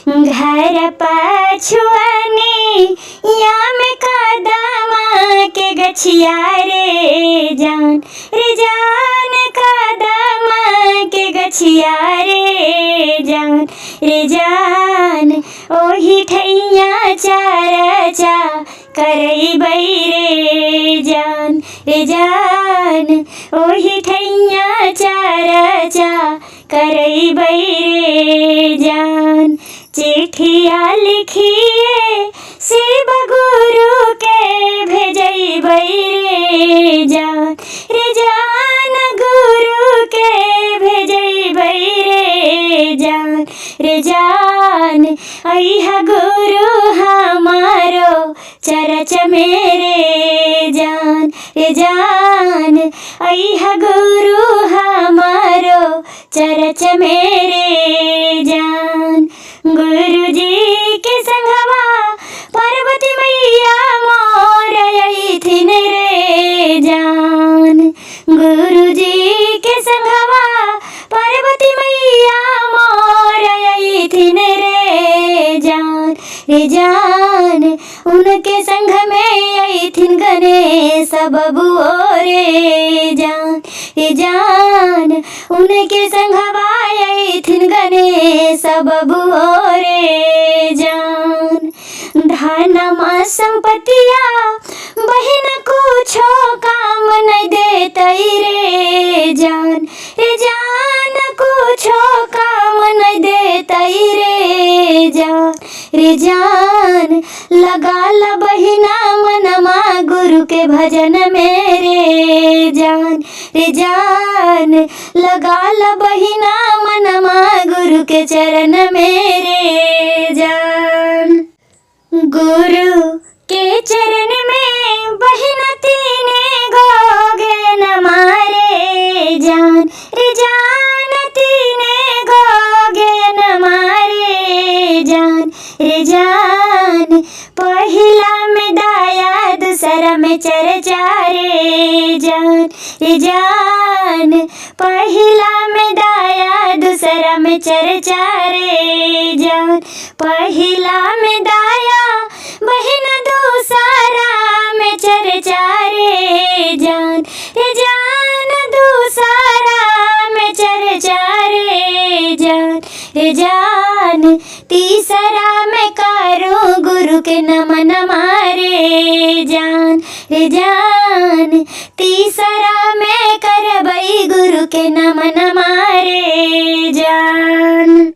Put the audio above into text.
घर पछुआने या में कदमा के गछिया रे जान कदमा के गछिया रे जान ओही ठैया चारचा करैबै रे जान ओही ठैया चारचा करैबै रे जान। चिट्ठिया लिखिए शिव गुरु के भेजैबै रे जान गुरु के भेजैबै रे जान अइहा गुरु हमारो चरच मेरे जान अइहा गुरु हमारो चरच मेरे जान। गुरु जी के संघवा पार्वती मैया मोर अइथिन रे जान। गुरु जी के संघवा पार्वती मैया मोर अइथिन रे जान उनके संग में अइथिन गणेश बबुओ रे जान उनके संघवा अइथिन गणेश बबुओ रे जान। धनमा संपत्तिया बहिन कुछो काम नहीं देतै रे जान कुछो काम नहीं देतै रे जान लगाल बहिना मनमा गुरु के भजन मेरे जान लगाल बहिना मनमा गुरु के चरण मेरे जान। गुरु के चरण में बहिना तीने गोगे नमारे जान तीने गोगे नमारे जान पहिला में दाया दूसरा में चर्चा रे जान पहिला में दाया दूसरा में चर्चा रे जान। पहिला में दाया बहिना दूसरा में चर्चा रे जान दूसरा में चर्चा रे जान। तीसरा में करूं गुरु के नमन मारे जान तीसरा में करबै गुरु के नमन मारे जान।